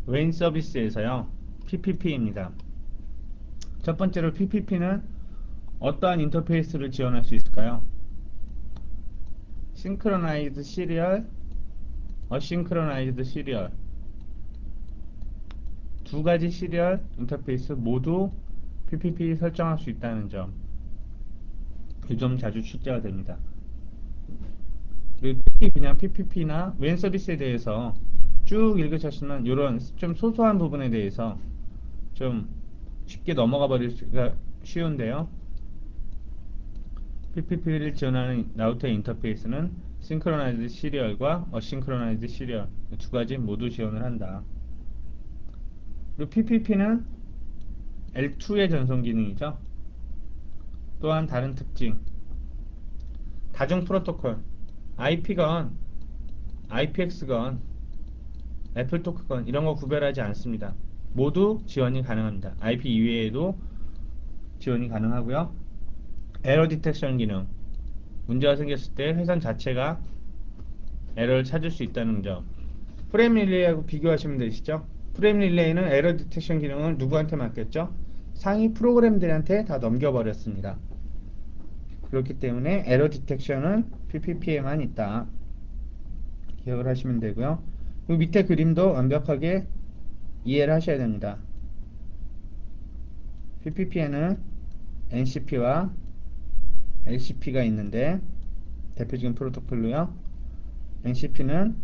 웨인 서비스에서요. PPP입니다. 첫 번째로 PPP는 어떠한 인터페이스를 지원할 수 있을까요? 싱크로나이즈드 시리얼, 어싱크로나이즈드 시리얼 두 가지 시리얼 인터페이스 모두 PPP 설정할 수 있다는 점. 이 점 자주 출제가 됩니다. 그리고 특히 그냥 PPP나 웬 서비스에 대해서 쭉 읽으셨으면 이런 좀 소소한 부분에 대해서 좀 쉽게 넘어가 버리기가 쉬운데요. PPP를 지원하는 라우터 인터페이스는 싱크로나이즈드 시리얼과 어싱크로나이즈드 시리얼 두 가지 모두 지원을 한다. 그리고 PPP는 L2의 전송 기능이죠. 또한 다른 특징, 다중 프로토콜, IP건, IPX건, 애플토크건 이런 거 구별하지 않습니다. 모두 지원이 가능합니다. IP 이외에도 지원이 가능하고요. 에러 디텍션 기능, 문제가 생겼을 때 회선 자체가 에러를 찾을 수 있다는 점. 프레임 릴레이하고 비교하시면 되시죠? 프레임 릴레이는 에러 디텍션 기능을 누구한테 맡겼죠? 상위 프로그램들한테 다 넘겨버렸습니다. 그렇기 때문에 에러 디텍션은 PPP에만 있다. 기억을 하시면 되고요. 이 밑에 그림도 완벽하게 이해를 하셔야 됩니다. PPP에는 NCP와 LCP가 있는데 대표적인 프로토콜로요. NCP는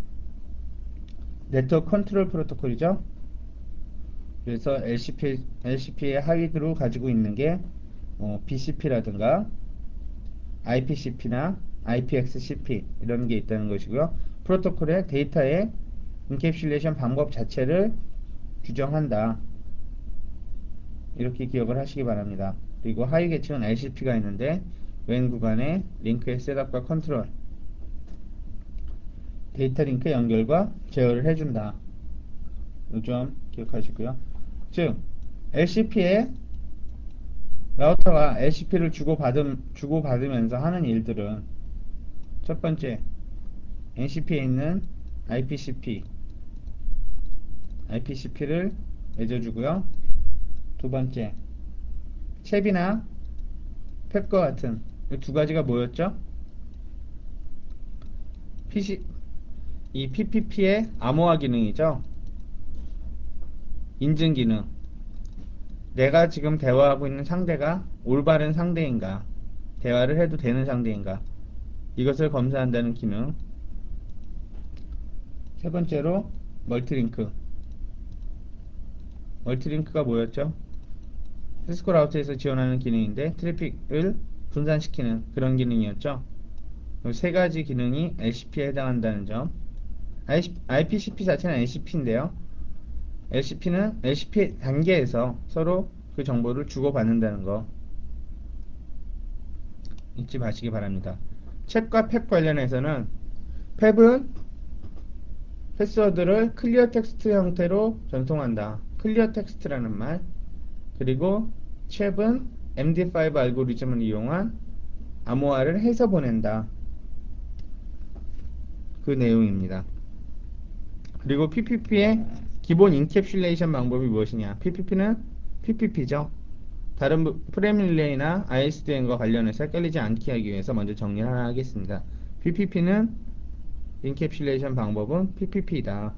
네트워크 컨트롤 프로토콜이죠. 그래서 LCP의 하위로 가지고 있는 게 BCP라든가 IPCP나 IPXCP 이런 게 있다는 것이고요. 프로토콜의 데이터의 인캡슐레이션 방법 자체를 규정한다. 이렇게 기억을 하시기 바랍니다. 그리고 하위 계층은 LCP가 있는데 웬 구간의 링크의 셋업과 컨트롤, 데이터 링크 연결과 제어를 해준다. 이 점 기억하시고요. 즉 LCP에 라우터가 LCP를 주고받으면서 하는 일들은 첫 번째, NCP에 있는 IPCP를 맺어주고요. 두 번째, 챕이나 펩과 같은 이 두 가지가 뭐였죠? 이 PPP의 암호화 기능이죠. 인증 기능. 내가 지금 대화하고 있는 상대가 올바른 상대인가, 대화를 해도 되는 상대인가, 이것을 검사한다는 기능. 세 번째로 멀티링크. 멀티링크가 뭐였죠? 시스코 라우터에서 지원하는 기능인데 트래픽을 분산시키는 그런 기능이었죠. 이 세 가지 기능이 LCP에 해당한다는 점. IPCP 자체는 LCP인데요. LCP는 LCP 단계에서 서로 그 정보를 주고받는다는 거 잊지 마시기 바랍니다. 챗과 팹 관련해서는 팹은 패스워드를 클리어 텍스트 형태로 전송한다. 클리어 텍스트라는 말. 그리고 챗은 MD5 알고리즘을 이용한 암호화를 해서 보낸다. 그 내용입니다. 그리고 PPP의 기본 인캡슐레이션 방법이 무엇이냐? PPP는 PPP죠. 다른 프레임 릴레이나 ISDN과 관련해서 헷갈리지 않게 하기 위해서 먼저 정리를 하나 하겠습니다. PPP는 인캡슐레이션 방법은 PPP이다.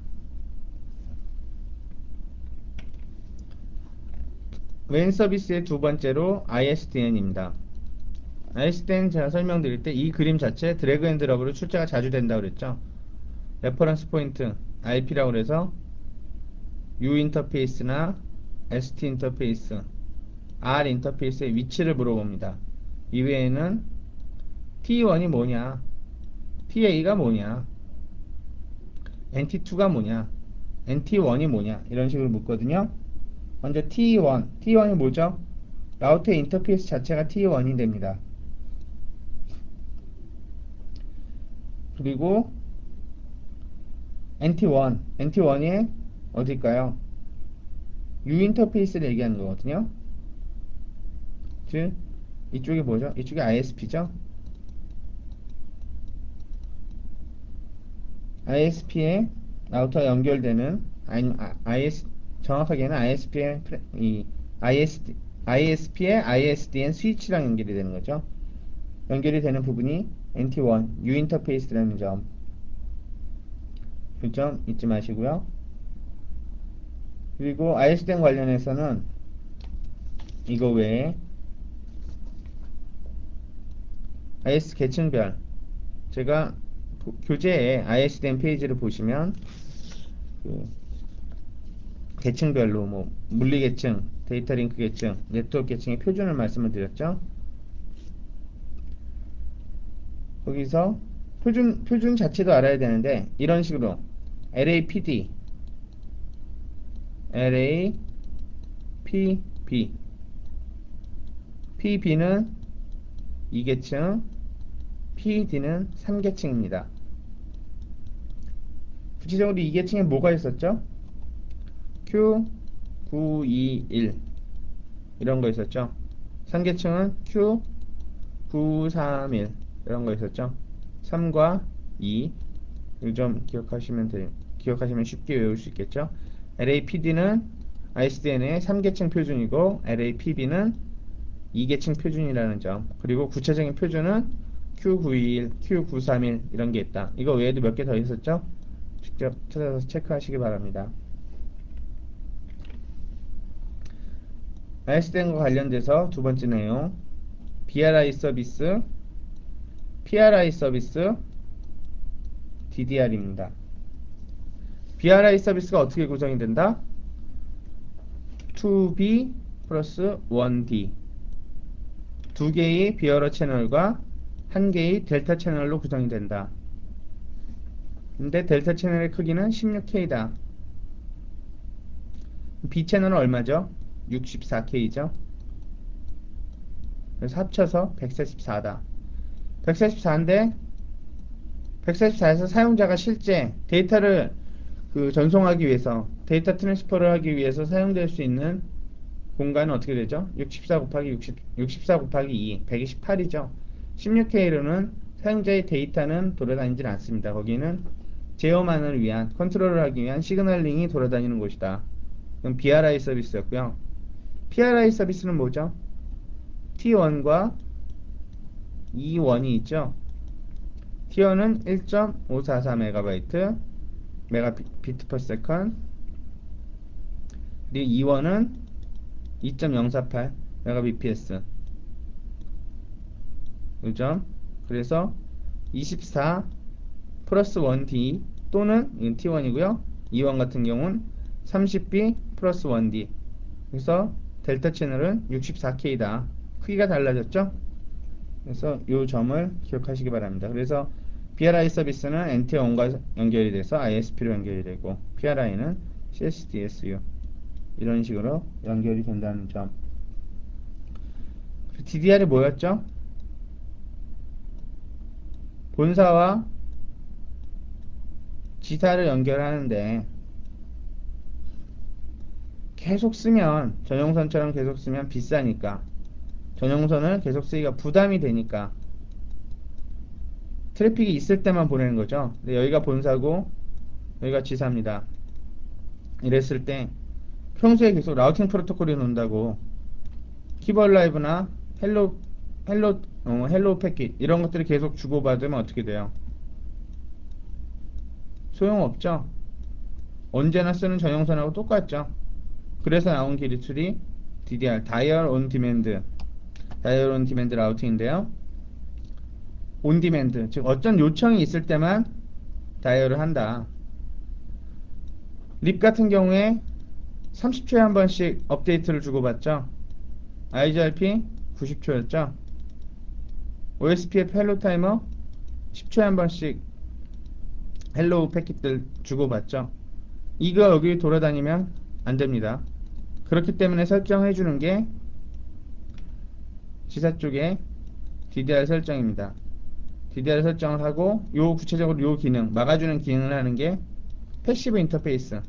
웬 서비스의 두 번째로 ISDN입니다. ISDN 제가 설명드릴 때 이 그림 자체 드래그 앤 드롭으로 출제가 자주 된다고 그랬죠. 레퍼런스 포인트 IP라고 그래서 U 인터페이스나 ST 인터페이스, R 인터페이스의 위치를 물어봅니다. 이외에는 T1이 뭐냐, TA가 뭐냐, NT2가 뭐냐, NT1이 뭐냐 이런 식으로 묻거든요. 먼저 T1이 뭐죠? 라우터의 인터페이스 자체가 T1이 됩니다. 그리고 NT1이 어딜까요? U 인터페이스를 얘기하는 거거든요. 즉 이쪽이 뭐죠? 이쪽이 ISP죠. ISP의 라우터와 연결되는 정확하게는 ISP의 ISP의 ISDN 스위치랑 연결이 되는 거죠. 연결이 되는 부분이 NT1 U 인터페이스라는 점. 그 점 잊지 마시고요. 그리고 ISDN 관련해서는 이거 외에 IS 계층별, 제가 교재에 ISDN 페이지를 보시면 그 계층별로 뭐 물리 계층, 데이터 링크 계층, 네트워크 계층의 표준을 말씀을 드렸죠. 거기서 표준 자체도 알아야 되는데 이런 식으로 LAPD, LAPB, PB는 2계층, PD는 3계층입니다. 구체적으로 2계층에 뭐가 있었죠? Q921 이런 거 있었죠. 3계층은 Q931 이런 거 있었죠. 3과 2 이 점 기억하시면 쉽게 외울 수 있겠죠. LAPD는 ISDN의 3계층 표준이고 LAPB는 2계층 표준이라는 점. 그리고 구체적인 표준은 Q921, Q931 이런 게 있다. 이거 외에도 몇 개 더 있었죠? 직접 찾아서 체크하시기 바랍니다. ISDN과 관련돼서 두 번째 내용, BRI 서비스, PRI 서비스, DDR입니다. BRI 서비스가 어떻게 구성이 된다? 2B 플러스 1D, 두 개의 비어러 채널과 한 개의 델타 채널로 구성이 된다. 근데 델타 채널의 크기는 16K다. B 채널은 얼마죠? 64K죠. 그래서 합쳐서 144다. 144인데 144에서 사용자가 실제 데이터를 전송하기 위해서, 데이터 트랜스퍼를 하기 위해서 사용될 수 있는 공간은 어떻게 되죠? 64 곱하기 2, 128이죠. 16K로는 사용자의 데이터는 돌아다니질 않습니다. 거기는 제어만을 위한, 컨트롤을 하기 위한 시그널링이 돌아다니는 곳이다. 그럼 BRI 서비스였고요. PRI 서비스는 뭐죠? T1과 E1이 있죠. T1은 1.544MB 메가비트 per second, 그리고 E1은 2.048 메가bps. 그죠? 그래서 24 플러스 1D 또는 T1이고요. E1 같은 경우는 30B 플러스 1D. 그래서 델타 채널은 64K다. 크기가 달라졌죠? 그래서 이 점을 기억하시기 바랍니다. 그래서 BRI 서비스는 NT1과 연결이 돼서 ISP로 연결이 되고, PRI는 CSDSU 이런 식으로 연결이 된다는 점. DDR이 뭐였죠? 본사와 지사를 연결하는데 계속 쓰면, 전용선처럼 계속 쓰면 비싸니까, 전용선을 계속 쓰기가 부담이 되니까 트래픽이 있을 때만 보내는 거죠. 근데 여기가 본사고 여기가 지사입니다. 이랬을 때 평소에 계속 라우팅 프로토콜이 논다고 키벌 라이브나 헬로 패킷 이런 것들을 계속 주고받으면 어떻게 돼요? 소용없죠. 언제나 쓰는 전용선하고 똑같죠. 그래서 나온 기술이 DDR, 다이얼 온 디맨드 라우팅인데요. 온 디맨드, 즉 어떤 요청이 있을 때만 다이얼을 한다. 립 같은 경우에 30초에 한 번씩 업데이트를 주고받죠. IGRP 90초였죠. OSPF 헬로 타이머 10초에 한 번씩 헬로우 패킷들 주고받죠. 이거 여기 돌아다니면 안됩니다. 그렇기 때문에 설정해주는 게 지사 쪽에 DDR 설정입니다. DDR 설정을 하고 구체적으로 요 기능, 막아주는 기능을 하는 게 패시브 인터페이스.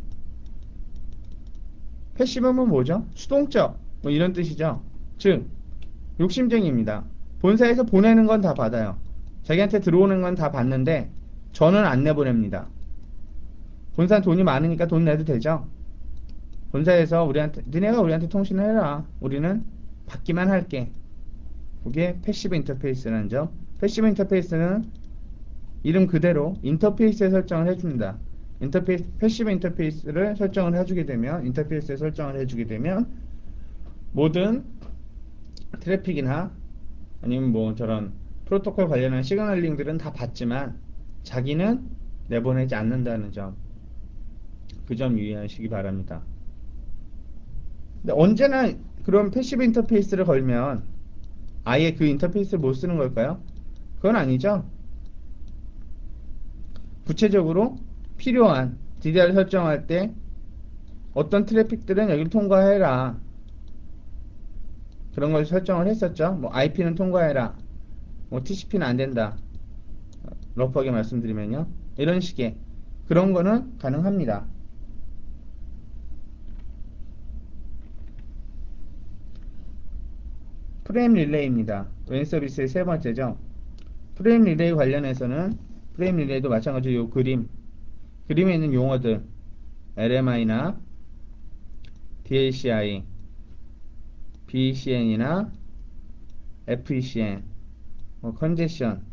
패시브는 뭐죠? 수동적 뭐 이런 뜻이죠. 즉 욕심쟁이입니다. 본사에서 보내는 건 다 받아요. 자기한테 들어오는 건 다 받는데 저는 안 내보냅니다. 본사 돈이 많으니까 돈 내도 되죠. 본사에서 우리한테 니네가 우리한테 통신을 해라. 우리는 받기만 할게. 그게 패시브 인터페이스라는 점. 패시브 인터페이스는 이름 그대로 인터페이스에 설정을 해줍니다. 패시브 인터페이스를 설정을 해주게 되면, 인터페이스에 설정을 해주게 되면, 모든 트래픽이나 아니면 뭐 저런 프로토콜 관련한 시그널링들은 다 받지만 자기는 내보내지 않는다는 점. 그 점 유의하시기 바랍니다. 근데 언제나 그런 패시브 인터페이스를 걸면 아예 그 인터페이스를 못 쓰는 걸까요? 그건 아니죠. 구체적으로 필요한 DDR 설정할 때 어떤 트래픽들은 여기를 통과해라. 그런 걸 설정을 했었죠. 뭐 IP는 통과해라. 뭐 TCP는 안 된다. 러프하게 말씀드리면요. 이런 식의 그런 거는 가능합니다. 프레임 릴레이입니다. 웬 서비스의 세 번째죠. 프레임 릴레이 관련해서는 프레임 릴레이도 마찬가지로 요 그림에 있는 용어들 LMI나 DACI, BCN이나 FECN, 뭐 컨제션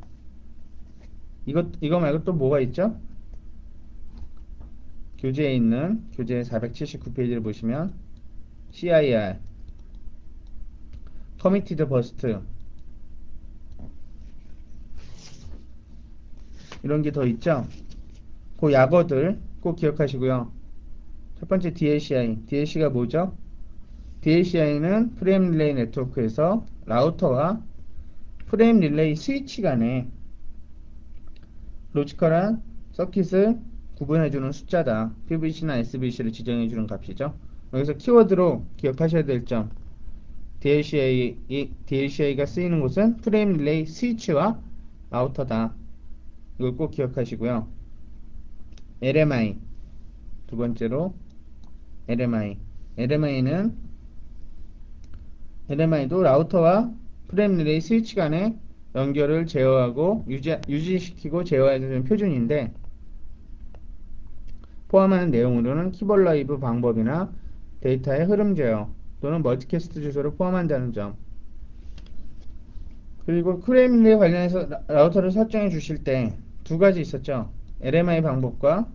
이거 말고 또 뭐가 있죠? 교재에 있는 교재 479페이지를 보시면 CIR, Committed Burst 이런 게 더 있죠? 그 약어들 꼭 기억하시고요. 첫 번째 DAC가 뭐죠? DACI는 프레임 릴레이 네트워크에서 라우터와 프레임 릴레이 스위치 간에 로지컬한 서킷을 구분해주는 숫자다. PVC나 SVC를 지정해주는 값이죠. 여기서 키워드로 기억하셔야 될 점. DACI가 쓰이는 곳은 프레임 릴레이 스위치와 라우터다. 이걸 꼭 기억하시고요. LMI. 두 번째로 LMI도 라우터와 프레임 릴레이 스위치 간의 연결을 제어하고 유지시키고 제어해주는 표준인데 포함하는 내용으로는 키볼 라이브 방법이나 데이터의 흐름 제어 또는 멀티캐스트 주소를 포함한다는 점. 그리고 프레임 릴레이 관련해서 라우터를 설정해 주실 때 두 가지 있었죠. LMI 방법과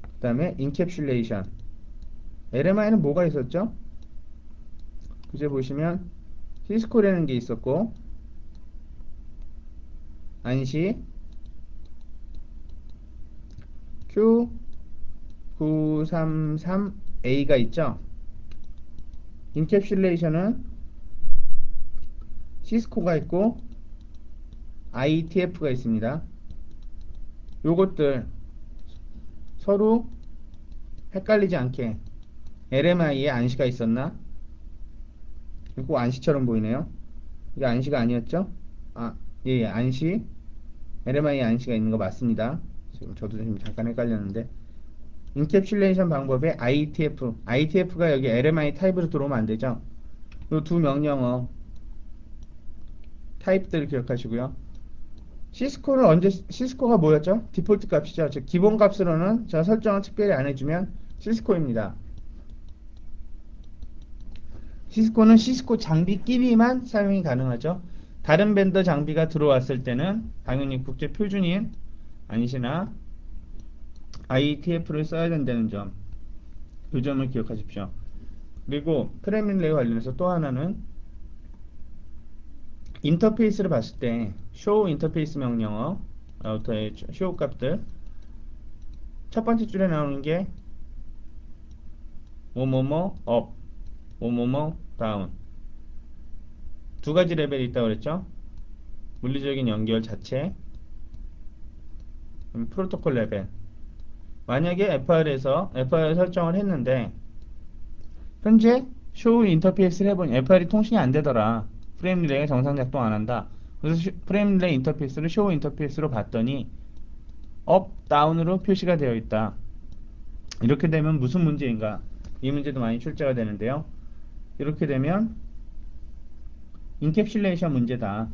그 다음에 인캡슐레이션. LMI는 뭐가 있었죠? 그제 보시면 시스코라는 게 있었고 안시 Q933A가 있죠. 인캡슐레이션은 시스코가 있고 IETF가 있습니다. 요것들 서로 헷갈리지 않게 LMI에 안시가 있었나? 꼭 안시처럼 보이네요. 이게 안시가 아니었죠? 예, 안시 LMI에 안시가 있는 거 맞습니다. 지금 저도 지금 잠깐 헷갈렸는데 인캡슐레이션 방법에 IETF가 여기 LMI 타입으로 들어오면 안 되죠. 이 두 명령어 타입들을 기억하시고요. 시스코가 뭐였죠? 디폴트 값이죠. 즉 기본 값으로는 제가 설정을 특별히 안 해주면 시스코입니다. 시스코는 시스코 장비끼리만 사용이 가능하죠. 다른 벤더 장비가 들어왔을 때는 당연히 국제 표준인 안시나 IETF를 써야 된다는 점. 그 점을 기억하십시오. 그리고 프레임 릴레이 관련해서 또 하나는 인터페이스를 봤을 때 show 인터페이스 명령어 라우터의 show 값들 첫 번째 줄에 나오는 게 뭐뭐뭐 up, 뭐뭐뭐 down 두 가지 레벨이 있다고 그랬죠. 물리적인 연결 자체 프로토콜 레벨. 만약에 FR에서 FR 설정을 했는데 현재 show 인터페이스를 해보니 FR이 통신이 안 되더라. 프레임 릴레이가 정상 작동 안 한다. 그래서 프레임 릴레이 인터페이스를 show 인터페이스로 봤더니 up, down으로 표시가 되어 있다. 이렇게 되면 무슨 문제인가? 이 문제도 많이 출제가 되는데요. 이렇게 되면 인캡슐레이션 문제다.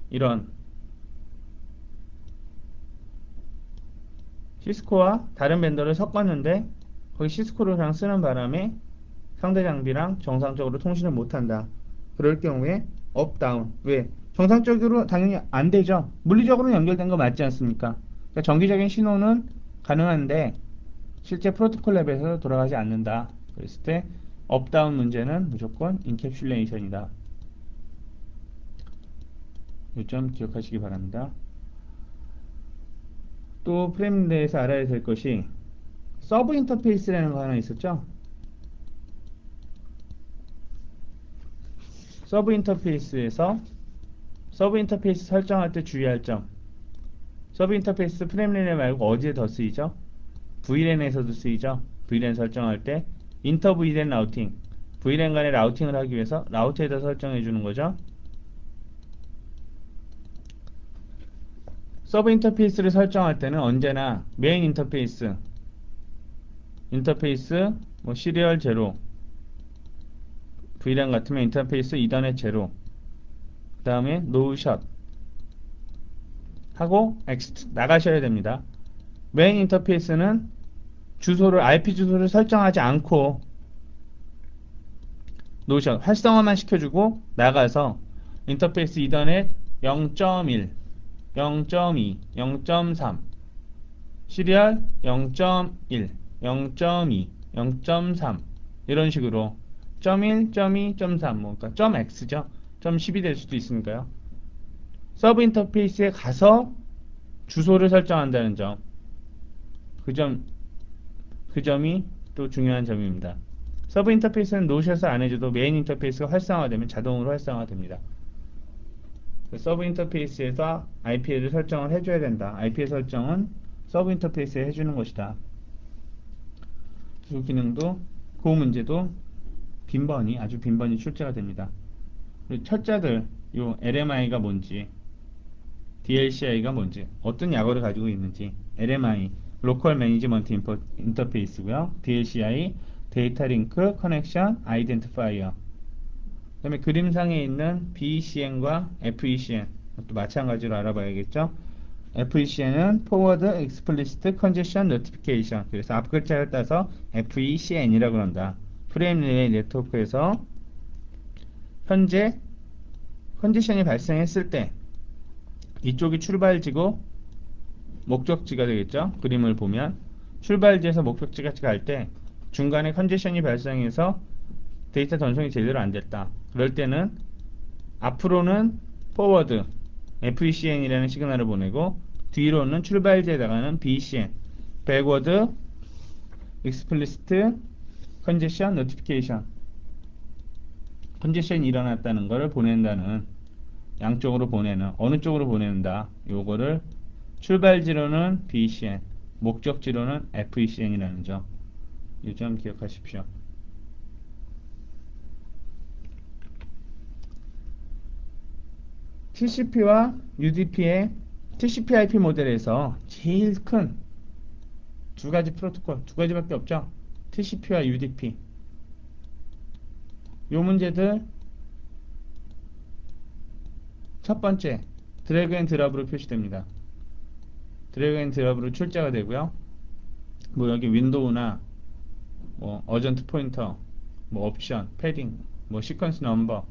이런 시스코와 다른 벤더를 섞었는데 거기 시스코를 그냥 쓰는 바람에 상대 장비랑 정상적으로 통신을 못한다. 그럴 경우에 업, 다운. 왜? 정상적으로 당연히 안 되죠. 물리적으로 연결된 거 맞지 않습니까? 그러니까 정기적인 신호는 가능한데 실제 프로토콜 랩에서 돌아가지 않는다. 그랬을 때 업, 다운 문제는 무조건 인캡슐레이션이다. 이 점 기억하시기 바랍니다. 또 프레임 내에서 알아야 될 것이 서브 인터페이스라는 거 하나 있었죠? 서브 인터페이스에서 서브 인터페이스 설정할 때 주의할 점. 서브 인터페이스 프레임랜 말고 어디에 더 쓰이죠? VLAN에서도 쓰이죠. VLAN 설정할 때 인터 VLAN 라우팅. VLAN 간의 라우팅을 하기 위해서 라우트에다 설정해 주는 거죠. 서브 인터페이스를 설정할 때는 언제나 메인 인터페이스 뭐 시리얼 제로, VLAN 같으면 인터페이스 이더넷 제로, 그 다음에 노우 샷 하고 엑스트 나가셔야 됩니다. 메인 인터페이스는 주소를 IP 주소를 설정하지 않고 노션 활성화만 시켜주고 나가서 인터페이스 이더넷 0.1, 0.2, 0.3 시리얼 0.1, 0.2, 0.3 이런 식으로 .1, .2, .3 뭐 그러니까 .x죠. .10이 될 수도 있으니까요. 서브 인터페이스에 가서 주소를 설정한다는 점. 그 점이 또 중요한 점입니다. 서브 인터페이스는 노샷을 안 해줘도 메인 인터페이스가 활성화되면 자동으로 활성화됩니다. 서브 인터페이스에서 IP를 설정을 해줘야 된다. IP 설정은 서브 인터페이스에 해주는 것이다. 그 기능도, 그 문제도 아주 빈번히 출제가 됩니다. 철자들, 요 LMI가 뭔지, DLCI가 뭔지, 어떤 약어를 가지고 있는지, LMI, 로컬 매니지먼트 인터페이스고요. DLCI, 데이터 링크 커넥션 아이덴티파이어. 그 다음에 그림상에 있는 BECN과 FECN 또 마찬가지로 알아봐야겠죠. FECN은 Forward Explicit Congestion Notification. 그래서 앞 글자를 따서 FECN이라고 한다. 프레임 릴레이 네트워크에서 현재 컨디션이 발생했을 때 이쪽이 출발지고 목적지가 되겠죠. 그림을 보면 출발지에서 목적지까지 갈 때 중간에 컨디션이 발생해서 데이터 전송이 제대로 안 됐다. 그럴 때는 앞으로는 forward FECN이라는 시그널을 보내고 뒤로는 출발지에 나가는 BECN backward explicit congestion notification 컨디션이 일어났다는 것을 보낸다는 양쪽으로 보내는 어느 쪽으로 보낸다. 요거를 출발지로는 BECN 목적지로는 FECN이라는 점. 이 점 기억하십시오. TCP와 UDP의 TCP/IP 모델에서 제일 큰 두 가지 프로토콜, 두 가지밖에 없죠. TCP와 UDP. 요 문제들 첫 번째 드래그 앤 드랍으로 표시됩니다. 드래그 앤 드랍으로 출제가 되고요. 뭐 여기 윈도우나 뭐 어전트 포인터, 뭐 옵션, 패딩, 뭐 시퀀스 넘버,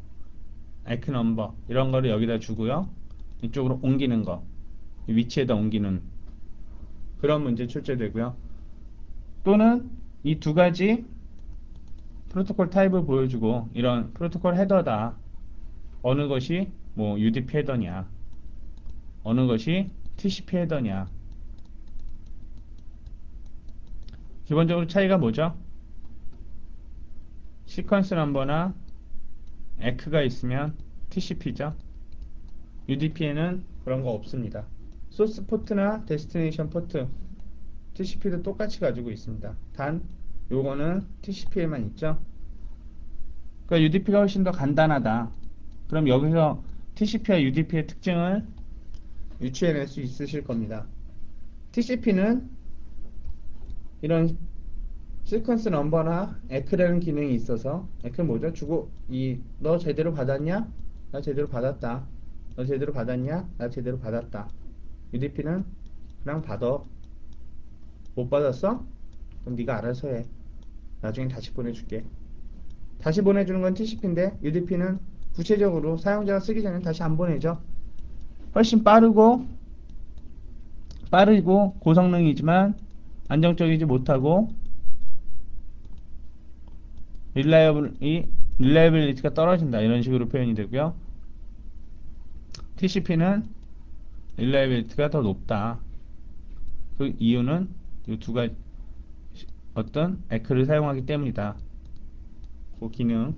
에크 넘버 이런 거를 여기다 주고요. 이쪽으로 옮기는 거, 위치에다 옮기는 그런 문제 출제되고요. 또는 이 두 가지 프로토콜 타입을 보여주고 이런 프로토콜 헤더다. 어느 것이 뭐 UDP 헤더냐, 어느 것이 TCP 헤더냐. 기본적으로 차이가 뭐죠? 시퀀스 넘버나 에크가 있으면 TCP죠. UDP에는 그런 거 없습니다. 소스 포트나 데스티네이션 포트 TCP도 똑같이 가지고 있습니다. 단 요거는 TCP에만 있죠. 그러니까 UDP가 훨씬 더 간단하다. 그럼 여기서 TCP와 UDP의 특징을 유추해낼 수 있으실 겁니다. TCP는 이런 시퀀스 넘버나 에크라는 기능이 있어서 에크는 뭐죠? 주고 너 제대로 받았냐? 나 제대로 받았다. 너 제대로 받았냐? 나 제대로 받았다. UDP는 그냥 받아. 못 받았어? 그럼 네가 알아서 해. 나중에 다시 보내줄게. 다시 보내주는 건 TCP인데 UDP는 구체적으로 사용자가 쓰기 전에 다시 안 보내죠. 훨씬 빠르고 고성능이지만 안정적이지 못하고 릴라이빌리티가 떨어진다 이런 식으로 표현이 되고요. TCP는 릴라이빌리티가 더 높다. 그 이유는 이 두 가지 어떤 에크를 사용하기 때문이다. 그 기능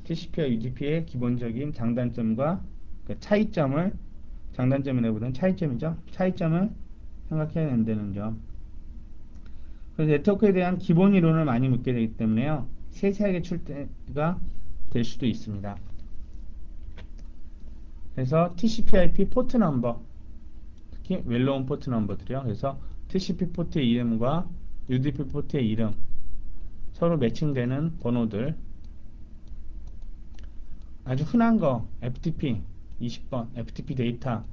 TCP와 UDP의 기본적인 장단점과 그 차이점을 장단점이라기보다는 차이점이죠. 차이점을 생각해야 된다는 점. 그래서 네트워크에 대한 기본 이론을 많이 묻게 되기 때문에요. 세세하게 출제가 될 수도 있습니다. 그래서 TCP/IP 포트 넘버, 특히 웰로운 포트 넘버들이요. 그래서 TCP 포트의 이름과 UDP 포트의 이름 서로 매칭되는 번호들. 아주 흔한 거 FTP 20번, FTP 데이터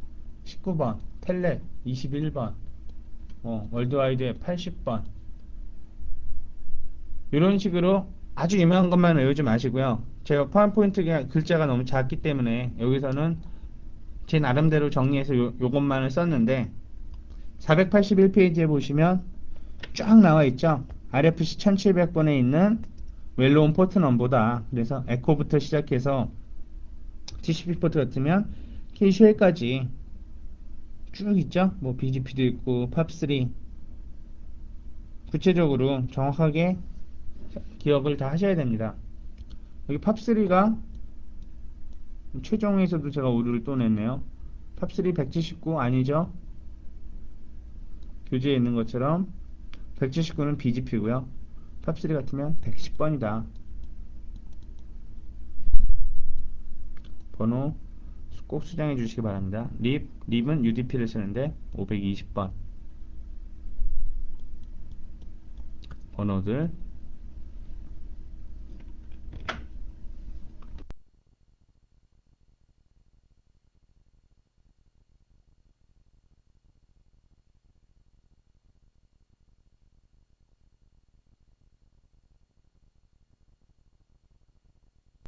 19번, 텔넷 21번, 월드와이드 80번 이런 식으로 아주 유명한 것만 외우지 마시고요. 제가 파워포인트 글자가 너무 작기 때문에 여기서는 제 나름대로 정리해서 요것만을 썼는데 481페이지에 보시면 쫙 나와 있죠. RFC 1700번에 있는 웰로운 포트 넘버다. 그래서 에코부터 시작해서 TCP 포트 같으면 KCL까지 쭉 있죠. 뭐 BGP도 있고 팝3 구체적으로 정확하게 기억을 다 하셔야 됩니다. 여기 팝3가 최종에서도 제가 오류를 또 냈네요. 팝3 179 아니죠? 교재에 있는 것처럼 179는 BGP고요. 팝3 같으면 110번이다. 번호 꼭 수정해 주시기 바랍니다. 립은 UDP를 쓰는데 520번 번호들